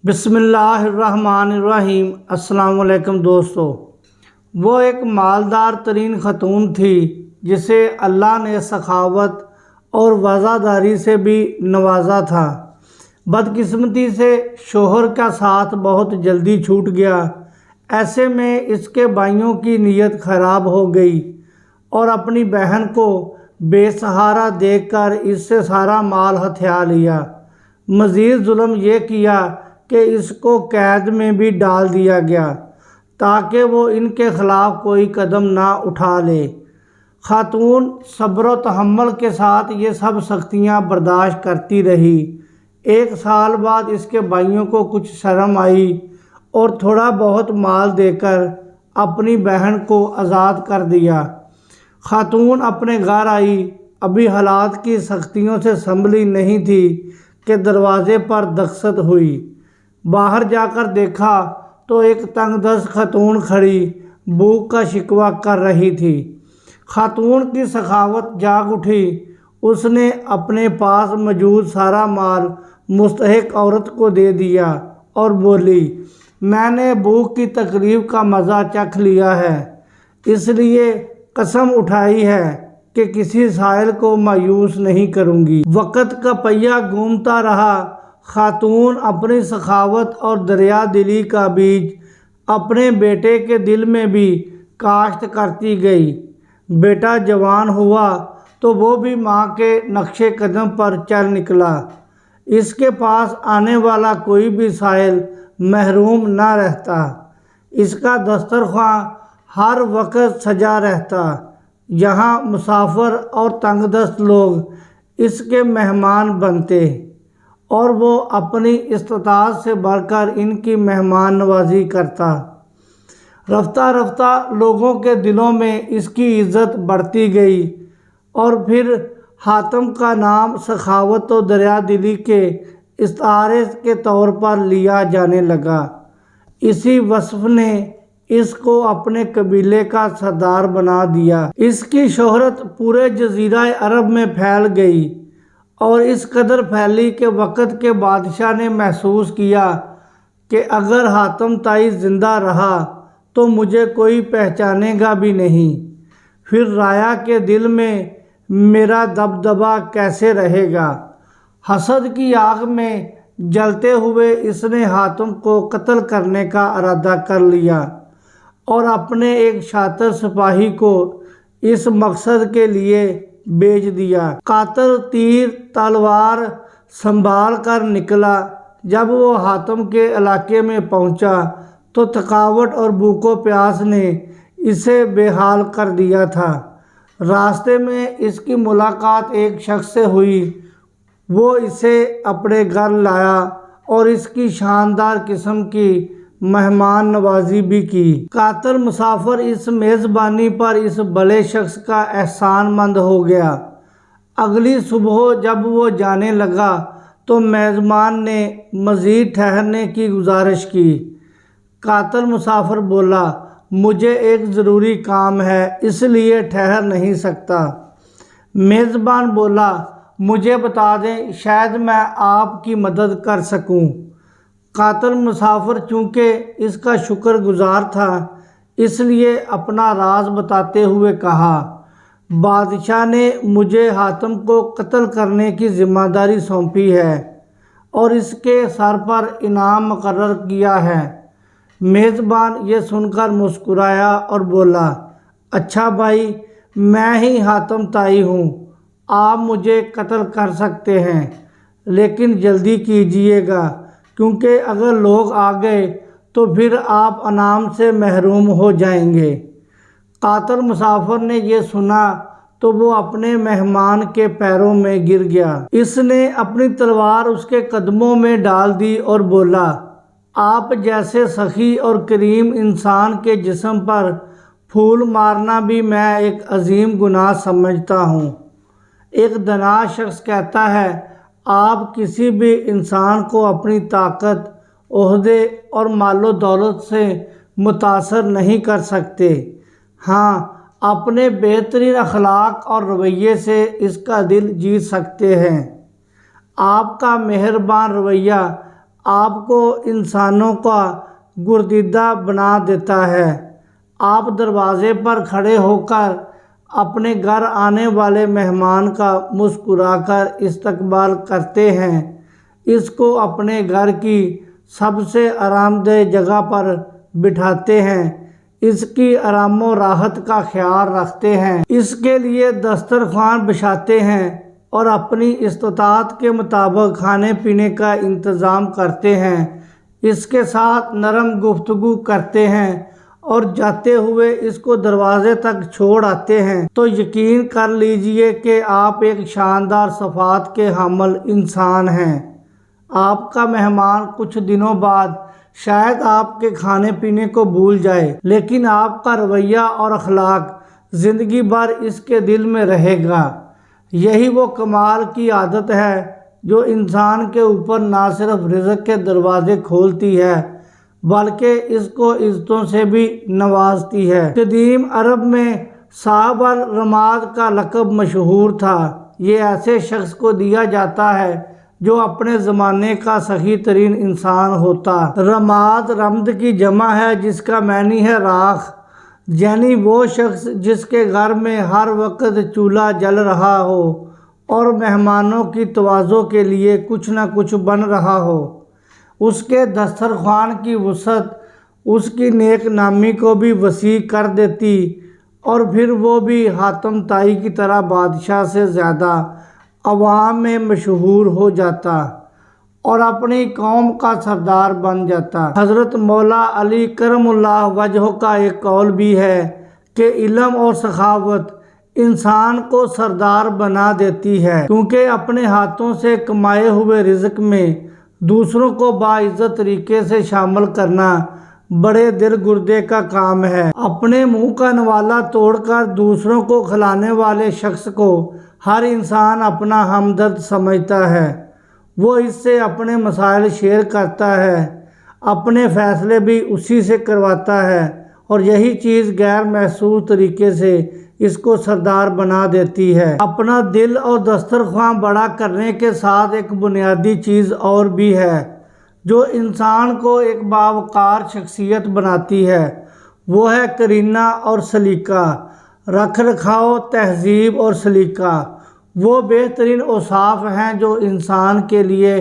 بسم اللہ الرحمن الرحیم۔ السلام علیکم دوستو۔ وہ ایک مالدار ترین خاتون تھی جسے اللہ نے سخاوت اور وفاداری سے بھی نوازا تھا۔ بدقسمتی سے شوہر کا ساتھ بہت جلدی چھوٹ گیا۔ ایسے میں اس کے بھائیوں کی نیت خراب ہو گئی اور اپنی بہن کو بے سہارا دیکھ کر اس سے سارا مال ہتھیا لیا۔ مزید ظلم یہ کیا کہ اس کو قید میں بھی ڈال دیا گیا تاکہ وہ ان کے خلاف کوئی قدم نہ اٹھا لے۔ خاتون صبر و تحمل کے ساتھ یہ سب سختیاں برداشت کرتی رہی۔ 1 سال بعد اس کے بھائیوں کو کچھ شرم آئی اور تھوڑا بہت مال دے کر اپنی بہن کو آزاد کر دیا۔ خاتون اپنے گھر آئی۔ ابھی حالات کی سختیوں سے سنبھلی نہیں تھی کہ دروازے پر دستک ہوئی۔ باہر جا کر دیکھا تو ایک تنگ دست خاتون کھڑی بھوک کا شکوہ کر رہی تھی۔ خاتون کی سخاوت جاگ اٹھی۔ اس نے اپنے پاس موجود سارا مال مستحق عورت کو دے دیا اور بولی، میں نے بھوک کی تکلیف کا مزہ چکھ لیا ہے، اس لیے قسم اٹھائی ہے کہ کسی سائل کو مایوس نہیں کروں گی۔ وقت کا پہیہ گھومتا رہا۔ خاتون اپنی سخاوت اور دریا دلی کا بیج اپنے بیٹے کے دل میں بھی کاشت کرتی گئی۔ بیٹا جوان ہوا تو وہ بھی ماں کے نقش قدم پر چل نکلا۔ اس کے پاس آنے والا کوئی بھی سائل محروم نہ رہتا۔ اس کا دسترخواں ہر وقت سجا رہتا۔ یہاں مسافر اور تنگ دست لوگ اس کے مہمان بنتے اور وہ اپنی استطاعت سے بڑھ کر ان کی مہمان نوازی کرتا۔ رفتہ رفتہ لوگوں کے دلوں میں اس کی عزت بڑھتی گئی اور پھر حاتم کا نام سخاوت و دریا دلی کے استعارے کے طور پر لیا جانے لگا۔ اسی وصف نے اس کو اپنے قبیلے کا سردار بنا دیا۔ اس کی شہرت پورے جزیرہ عرب میں پھیل گئی اور اس قدر پھیلی کہ وقت کے بادشاہ نے محسوس کیا کہ اگر حاتم طائی زندہ رہا تو مجھے کوئی پہچانے گا بھی نہیں، پھر رایا کے دل میں میرا دبدبہ کیسے رہے گا۔ حسد کی آگ میں جلتے ہوئے اس نے حاتم کو قتل کرنے کا ارادہ کر لیا اور اپنے ایک شاطر سپاہی کو اس مقصد کے لیے بھیج دیا۔ قاتل تیر تلوار سنبھال کر نکلا۔ جب وہ حاتم کے علاقے میں پہنچا تو تھکاوٹ اور بھوک و پیاس نے اسے بے حال کر دیا تھا۔ راستے میں اس کی ملاقات ایک شخص سے ہوئی۔ وہ اسے اپنے گھر لایا اور اس کی شاندار قسم کی مہمان نوازی بھی کی۔ قاتل مسافر اس میزبانی پر اس بڑے شخص کا احسان مند ہو گیا۔ اگلی صبح جب وہ جانے لگا تو میزبان نے مزید ٹھہرنے کی گزارش کی۔ قاتل مسافر بولا، مجھے ایک ضروری کام ہے اس لیے ٹھہر نہیں سکتا۔ میزبان بولا، مجھے بتا دیں شاید میں آپ کی مدد کر سکوں۔ قاتل مسافر چونکہ اس کا شکر گزار تھا اس لیے اپنا راز بتاتے ہوئے کہا، بادشاہ نے مجھے حاتم کو قتل کرنے کی ذمہ داری سونپی ہے اور اس کے سر پر انعام مقرر کیا ہے۔ میزبان یہ سن کر مسکرایا اور بولا، اچھا بھائی، میں ہی حاتم طائی ہوں، آپ مجھے قتل کر سکتے ہیں لیکن جلدی کیجیے گا کیونکہ اگر لوگ آ گئے تو پھر آپ انعام سے محروم ہو جائیں گے۔ قاتل مسافر نے یہ سنا تو وہ اپنے مہمان کے پیروں میں گر گیا۔ اس نے اپنی تلوار اس کے قدموں میں ڈال دی اور بولا، آپ جیسے سخی اور کریم انسان کے جسم پر پھول مارنا بھی میں ایک عظیم گناہ سمجھتا ہوں۔ ایک دانا شخص کہتا ہے، آپ کسی بھی انسان کو اپنی طاقت، عہدے اور مال و دولت سے متاثر نہیں کر سکتے، ہاں اپنے بہترین اخلاق اور رویے سے اس کا دل جیت سکتے ہیں۔ آپ کا مہربان رویہ آپ کو انسانوں کا گردیدہ بنا دیتا ہے۔ آپ دروازے پر کھڑے ہو کر اپنے گھر آنے والے مہمان کا مسکرا کر استقبال کرتے ہیں، اس کو اپنے گھر کی سب سے آرام دہ جگہ پر بٹھاتے ہیں، اس کی آرام و راحت کا خیال رکھتے ہیں، اس کے لیے دسترخوان بچھاتے ہیں اور اپنی استطاعت کے مطابق کھانے پینے کا انتظام کرتے ہیں، اس کے ساتھ نرم گفتگو کرتے ہیں اور جاتے ہوئے اس کو دروازے تک چھوڑ آتے ہیں، تو یقین کر لیجئے کہ آپ ایک شاندار صفات کے حامل انسان ہیں۔ آپ کا مہمان کچھ دنوں بعد شاید آپ کے کھانے پینے کو بھول جائے، لیکن آپ کا رویہ اور اخلاق زندگی بھر اس کے دل میں رہے گا۔ یہی وہ کمال کی عادت ہے جو انسان کے اوپر نہ صرف رزق کے دروازے کھولتی ہے بلکہ اس کو عزتوں سے بھی نوازتی ہے۔ قدیم عرب میں صاحب الرماد کا لقب مشہور تھا۔ یہ ایسے شخص کو دیا جاتا ہے جو اپنے زمانے کا سخی ترین انسان ہوتا۔ رماد رمد کی جمع ہے جس کا معنی ہے راکھ، یعنی وہ شخص جس کے گھر میں ہر وقت چولہا جل رہا ہو اور مہمانوں کی تواضع کے لیے کچھ نہ کچھ بن رہا ہو۔ اس کے دسترخوان کی وسعت اس کی نیک نامی کو بھی وسیع کر دیتی اور پھر وہ بھی حاتم طائی کی طرح بادشاہ سے زیادہ عوام میں مشہور ہو جاتا اور اپنی قوم کا سردار بن جاتا۔ حضرت مولا علی کرم اللہ وجہہ کا ایک قول بھی ہے کہ علم اور سخاوت انسان کو سردار بنا دیتی ہے، کیونکہ اپنے ہاتھوں سے کمائے ہوئے رزق میں دوسروں کو باعزت طریقے سے شامل کرنا بڑے دل گردے کا کام ہے۔ اپنے منہ کا نوالا توڑ کر دوسروں کو کھلانے والے شخص کو ہر انسان اپنا ہمدرد سمجھتا ہے۔ وہ اس سے اپنے مسائل شیئر کرتا ہے، اپنے فیصلے بھی اسی سے کرواتا ہے اور یہی چیز غیر محسوس طریقے سے اس کو سردار بنا دیتی ہے۔ اپنا دل اور دسترخوان بڑا کرنے کے ساتھ ایک بنیادی چیز اور بھی ہے جو انسان کو ایک باوقار شخصیت بناتی ہے، وہ ہے کرینہ اور سلیقہ، رکھ رکھاؤ، تہذیب اور سلیقہ۔ وہ بہترین اوصاف ہیں جو انسان کے لیے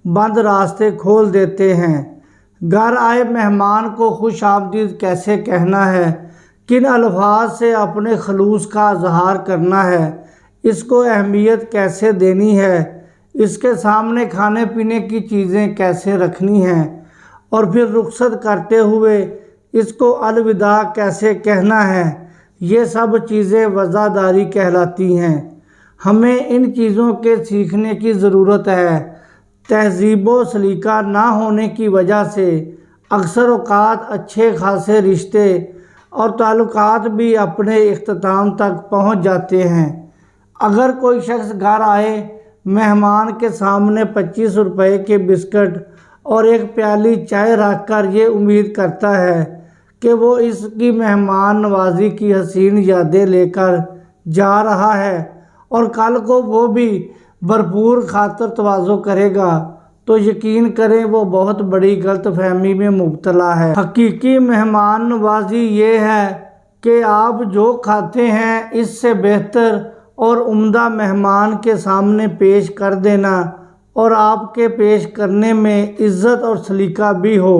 بند راستے کھول دیتے ہیں۔ گھر آئے مہمان کو خوش آمدید کیسے کہنا ہے، کن الفاظ سے اپنے خلوص کا اظہار کرنا ہے، اس کو اہمیت کیسے دینی ہے، اس کے سامنے کھانے پینے کی چیزیں کیسے رکھنی ہیں اور پھر رخصت کرتے ہوئے اس کو الوداع کیسے کہنا ہے، یہ سب چیزیں وفاداری کہلاتی ہیں۔ ہمیں ان چیزوں کے سیکھنے کی ضرورت ہے۔ تہذیب و سلیقہ نہ ہونے کی وجہ سے اکثر اوقات اچھے خاصے رشتے اور تعلقات بھی اپنے اختتام تک پہنچ جاتے ہیں۔ اگر کوئی شخص گھر آئے مہمان کے سامنے 25 روپے کے بسکٹ اور ایک پیالی چائے رکھ کر یہ امید کرتا ہے کہ وہ اس کی مہمان نوازی کی حسین یادیں لے کر جا رہا ہے اور کل کو وہ بھی بھرپور خاطر تواضع کرے گا، تو یقین کریں وہ بہت بڑی غلط فہمی میں مبتلا ہے۔ حقیقی مہمان نوازی یہ ہے کہ آپ جو کھاتے ہیں اس سے بہتر اور عمدہ مہمان کے سامنے پیش کر دینا اور آپ کے پیش کرنے میں عزت اور سلیقہ بھی ہو۔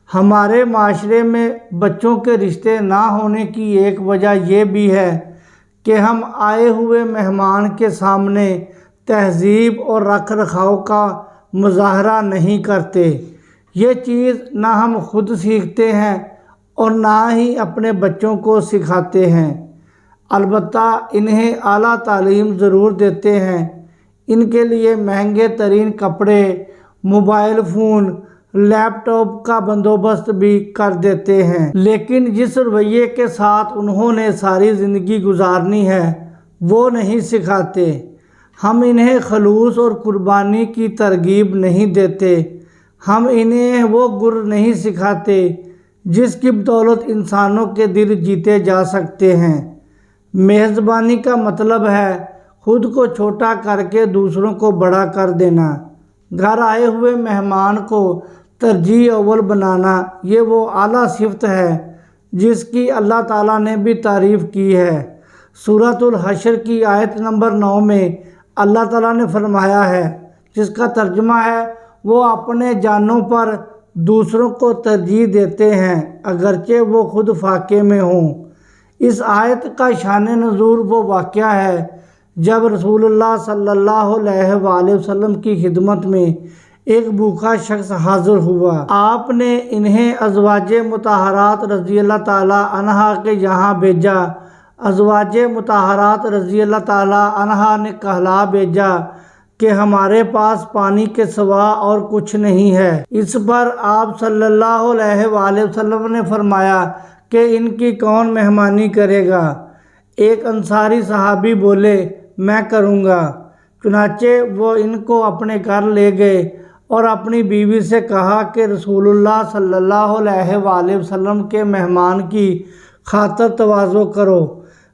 ہمارے معاشرے میں بچوں کے رشتے نہ ہونے کی ایک وجہ یہ بھی ہے کہ ہم آئے ہوئے مہمان کے سامنے تہذیب اور رکھ رکھاؤ کا مظاہرہ نہیں کرتے۔ یہ چیز نہ ہم خود سیکھتے ہیں اور نہ ہی اپنے بچوں کو سکھاتے ہیں۔ البتہ انہیں اعلیٰ تعلیم ضرور دیتے ہیں، ان کے لیے مہنگے ترین کپڑے، موبائل فون، لیپ ٹاپ کا بندوبست بھی کر دیتے ہیں، لیکن جس رویے کے ساتھ انہوں نے ساری زندگی گزارنی ہے وہ نہیں سکھاتے۔ ہم انہیں خلوص اور قربانی کی ترغیب نہیں دیتے، ہم انہیں وہ گر نہیں سکھاتے جس کی بدولت انسانوں کے دل جیتے جا سکتے ہیں۔ میزبانی کا مطلب ہے خود کو چھوٹا کر کے دوسروں کو بڑا کر دینا۔ گھر آئے ہوئے مہمان کو ترجیح اول بنانا، یہ وہ اعلیٰ صفت ہے جس کی اللہ تعالیٰ نے بھی تعریف کی ہے۔ سورۃ الحشر کی آیت نمبر 9 میں اللہ تعالیٰ نے فرمایا ہے، جس کا ترجمہ ہے وہ اپنے جانوں پر دوسروں کو ترجیح دیتے ہیں اگرچہ وہ خود فاقے میں ہوں۔ اس آیت کا شان نزول وہ واقعہ ہے جب رسول اللہ صلی اللہ علیہ وآلہ وسلم کی خدمت میں ایک بھوکا شخص حاضر ہوا۔ آپ نے انہیں ازواج مطہرات رضی اللہ تعالی عنہا کے یہاں بھیجا۔ ازواج مطہرات رضی اللہ تعالی عنہا نے کہلا بھیجا کہ ہمارے پاس پانی کے سوا اور کچھ نہیں ہے۔ اس پر آپ صلی اللہ علیہ وآلہ وسلم نے فرمایا کہ ان کی کون مہمانی کرے گا؟ ایک انصاری صحابی بولے، میں کروں گا۔ چنانچہ وہ ان کو اپنے گھر لے گئے اور اپنی بیوی سے کہا کہ رسول اللہ صلی اللہ علیہ وآلہ وسلم کے مہمان کی خاطر تواضع کرو۔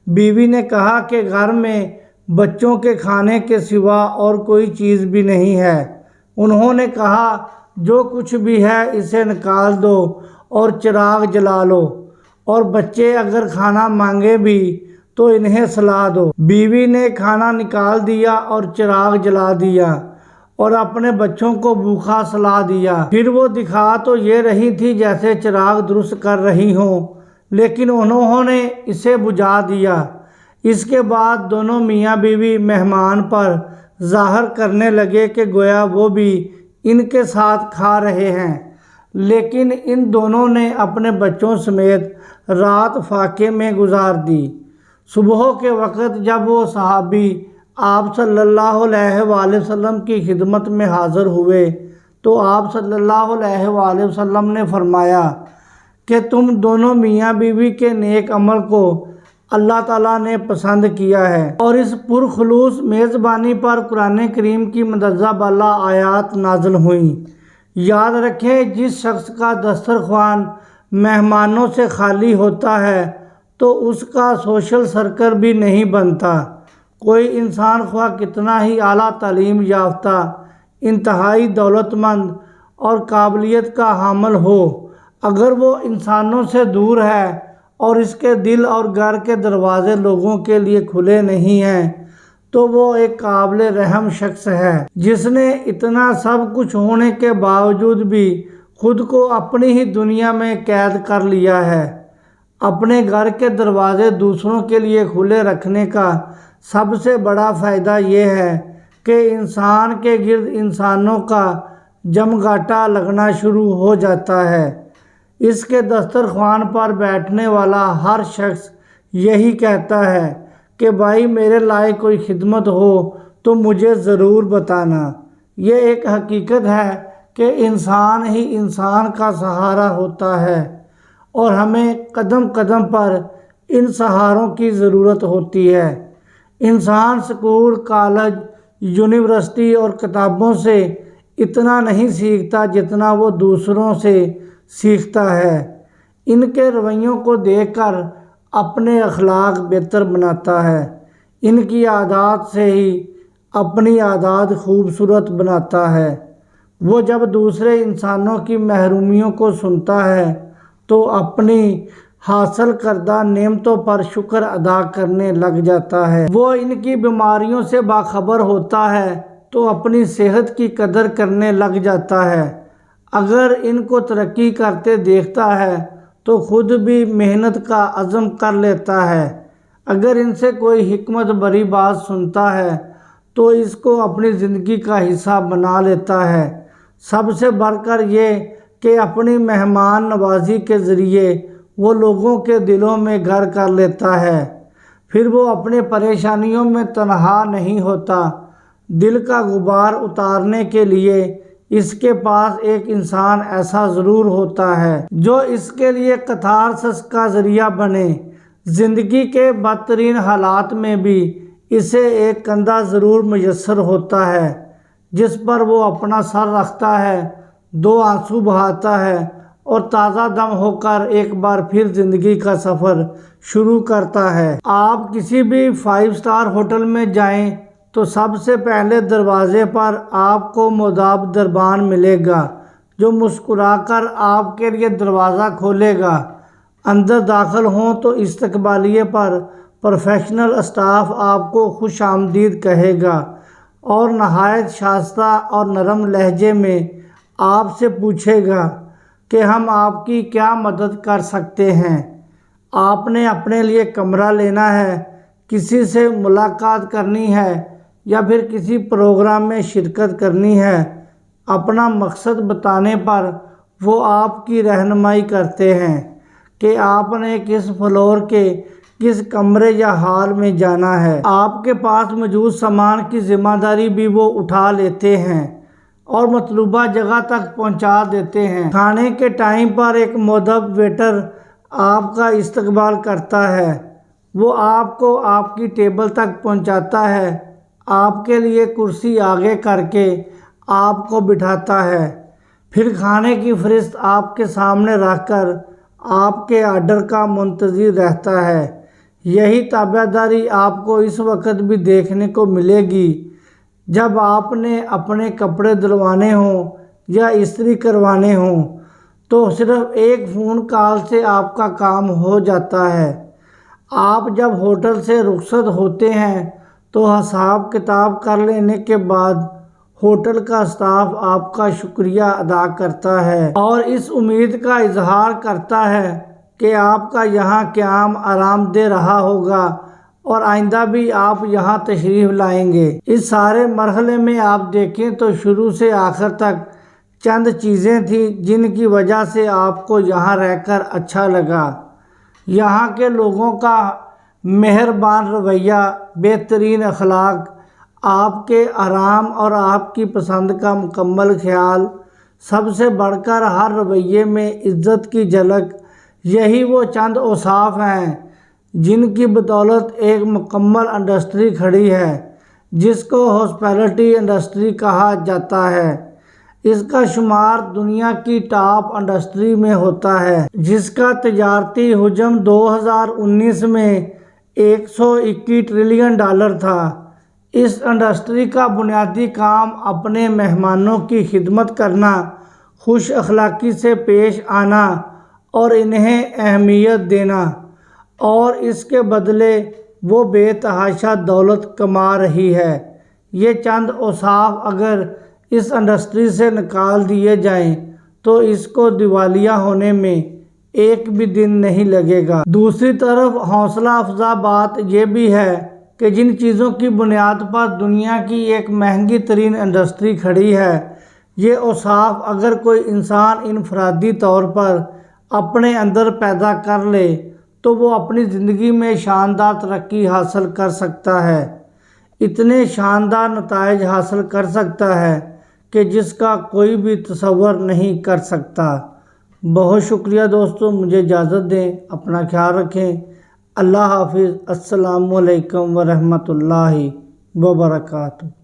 بیوی نے کہا کہ گھر میں بچوں کے کھانے کے سوا اور کوئی چیز بھی نہیں ہے۔ انہوں نے کہا، جو کچھ بھی ہے اسے نکال دو اور چراغ جلا لو، اور بچے اگر کھانا مانگے بھی تو انہیں سلا دو۔ بیوی نے کھانا نکال دیا اور چراغ جلا دیا اور اپنے بچوں کو بھوکا سلا دیا۔ پھر وہ دکھا تو یہ رہی تھی جیسے چراغ درست کر رہی ہوں، لیکن انہوں نے اسے بجھا دیا۔ اس کے بعد دونوں میاں بیوی مہمان پر ظاہر کرنے لگے کہ گویا وہ بھی ان کے ساتھ کھا رہے ہیں، لیکن ان دونوں نے اپنے بچوں سمیت رات فاقے میں گزار دی۔ صبح کے وقت جب وہ صحابی آپ صلی اللہ علیہ وآلہ وسلم کی خدمت میں حاضر ہوئے تو آپ صلی اللہ علیہ وآلہ وسلم نے فرمایا کہ تم دونوں میاں بیوی کے نیک عمل کو اللہ تعالیٰ نے پسند کیا ہے، اور اس پرخلوص میزبانی پر قرآن کریم کی مندرجہ بالا آیات نازل ہوئیں۔ یاد رکھیں، جس شخص کا دسترخوان مہمانوں سے خالی ہوتا ہے تو اس کا سوشل سرکل بھی نہیں بنتا۔ کوئی انسان خواہ کتنا ہی اعلیٰ تعلیم یافتہ، انتہائی دولت مند اور قابلیت کا حامل ہو، اگر وہ انسانوں سے دور ہے اور اس کے دل اور گھر کے دروازے لوگوں کے لیے کھلے نہیں ہیں تو وہ ایک قابل رحم شخص ہے جس نے اتنا سب کچھ ہونے کے باوجود بھی خود کو اپنی ہی دنیا میں قید کر لیا ہے۔ اپنے گھر کے دروازے دوسروں کے لیے کھلے رکھنے کا سب سے بڑا فائدہ یہ ہے کہ انسان کے گرد انسانوں کا جمگاٹا لگنا شروع ہو جاتا ہے۔ اس کے دسترخوان پر بیٹھنے والا ہر شخص یہی کہتا ہے کہ بھائی میرے لائق کوئی خدمت ہو تو مجھے ضرور بتانا۔ یہ ایک حقیقت ہے کہ انسان ہی انسان کا سہارا ہوتا ہے اور ہمیں قدم قدم پر ان سہاروں کی ضرورت ہوتی ہے۔ انسان اسکول، کالج، یونیورسٹی اور کتابوں سے اتنا نہیں سیکھتا جتنا وہ دوسروں سے سیکھتا ہے۔ ان کے رویوں کو دیکھ کر اپنے اخلاق بہتر بناتا ہے، ان کی عادات سے ہی اپنی عادات خوبصورت بناتا ہے۔ وہ جب دوسرے انسانوں کی محرومیوں کو سنتا ہے تو اپنی حاصل کردہ نعمتوں پر شکر ادا کرنے لگ جاتا ہے۔ وہ ان کی بیماریوں سے باخبر ہوتا ہے تو اپنی صحت کی قدر کرنے لگ جاتا ہے۔ اگر ان کو ترقی کرتے دیکھتا ہے تو خود بھی محنت کا عزم کر لیتا ہے۔ اگر ان سے کوئی حکمت بھری بات سنتا ہے تو اس کو اپنی زندگی کا حصہ بنا لیتا ہے۔ سب سے بڑھ کر یہ کہ اپنی مہمان نوازی کے ذریعے وہ لوگوں کے دلوں میں گھر کر لیتا ہے۔ پھر وہ اپنے پریشانیوں میں تنہا نہیں ہوتا۔ دل کا غبار اتارنے کے لیے اس کے پاس ایک انسان ایسا ضرور ہوتا ہے جو اس کے لیے کتھارسس کا ذریعہ بنے۔ زندگی کے بدترین حالات میں بھی اسے ایک کندھا ضرور میسر ہوتا ہے جس پر وہ اپنا سر رکھتا ہے، دو آنسو بہاتا ہے اور تازہ دم ہو کر ایک بار پھر زندگی کا سفر شروع کرتا ہے۔ آپ کسی بھی 5 اسٹار ہوٹل میں جائیں تو سب سے پہلے دروازے پر آپ کو مودب دربان ملے گا جو مسکرا کر آپ کے لیے دروازہ کھولے گا۔ اندر داخل ہوں تو استقبالیے پر پروفیشنل اسٹاف آپ کو خوش آمدید کہے گا اور نہایت شائستہ اور نرم لہجے میں آپ سے پوچھے گا کہ ہم آپ کی کیا مدد کر سکتے ہیں۔ آپ نے اپنے لیے کمرہ لینا ہے، کسی سے ملاقات کرنی ہے یا پھر کسی پروگرام میں شرکت کرنی ہے، اپنا مقصد بتانے پر وہ آپ کی رہنمائی کرتے ہیں کہ آپ نے کس فلور کے کس کمرے یا ہال میں جانا ہے۔ آپ کے پاس موجود سامان کی ذمہ داری بھی وہ اٹھا لیتے ہیں اور مطلوبہ جگہ تک پہنچا دیتے ہیں۔ کھانے کے ٹائم پر ایک مؤدب ویٹر آپ کا استقبال کرتا ہے، وہ آپ کو آپ کی ٹیبل تک پہنچاتا ہے، آپ کے لیے کرسی آگے کر کے آپ کو بٹھاتا ہے، پھر کھانے کی فہرست آپ کے سامنے رکھ کر آپ کے آرڈر کا منتظر رہتا ہے۔ یہی تابعداری آپ کو اس وقت بھی دیکھنے کو ملے گی جب آپ نے اپنے کپڑے دھلوانے ہوں یا استری کروانے ہوں، تو صرف ایک فون کال سے آپ کا کام ہو جاتا ہے۔ آپ جب ہوٹل سے رخصت ہوتے ہیں تو حساب کتاب کر لینے کے بعد ہوٹل کا اسٹاف آپ کا شکریہ ادا کرتا ہے اور اس امید کا اظہار کرتا ہے کہ آپ کا یہاں قیام آرام دہ رہا ہوگا اور آئندہ بھی آپ یہاں تشریف لائیں گے۔ اس سارے مرحلے میں آپ دیکھیں تو شروع سے آخر تک چند چیزیں تھیں جن کی وجہ سے آپ کو یہاں رہ کر اچھا لگا۔ یہاں کے لوگوں کا مہربان رویہ، بہترین اخلاق، آپ کے آرام اور آپ کی پسند کا مکمل خیال، سب سے بڑھ کر ہر رویے میں عزت کی جھلک، یہی وہ چند اوصاف ہیں جن کی بدولت ایک مکمل انڈسٹری کھڑی ہے جس کو ہاسپٹیلٹی انڈسٹری کہا جاتا ہے۔ اس کا شمار دنیا کی ٹاپ انڈسٹری میں ہوتا ہے جس کا تجارتی حجم 2019 میں $121 ٹریلین تھا۔ اس انڈسٹری کا بنیادی کام اپنے مہمانوں کی خدمت کرنا، خوش اخلاقی سے پیش آنا اور انہیں اہمیت دینا، اور اس کے بدلے وہ بے تحاشا دولت کما رہی ہے۔ یہ چند اوصاف اگر اس انڈسٹری سے نکال دیے جائیں تو اس کو دیوالیہ ہونے میں ایک بھی دن نہیں لگے گا۔ دوسری طرف حوصلہ افزا بات یہ بھی ہے کہ جن چیزوں کی بنیاد پر دنیا کی ایک مہنگی ترین انڈسٹری کھڑی ہے، یہ اوصاف اگر کوئی انسان انفرادی طور پر اپنے اندر پیدا کر لے تو وہ اپنی زندگی میں شاندار ترقی حاصل کر سکتا ہے، اتنے شاندار نتائج حاصل کر سکتا ہے کہ جس کا کوئی بھی تصور نہیں کر سکتا۔ بہت شکریہ دوستو، مجھے اجازت دیں، اپنا خیال رکھیں۔ اللہ حافظ۔ السلام علیکم ورحمۃ اللہ وبرکاتہ۔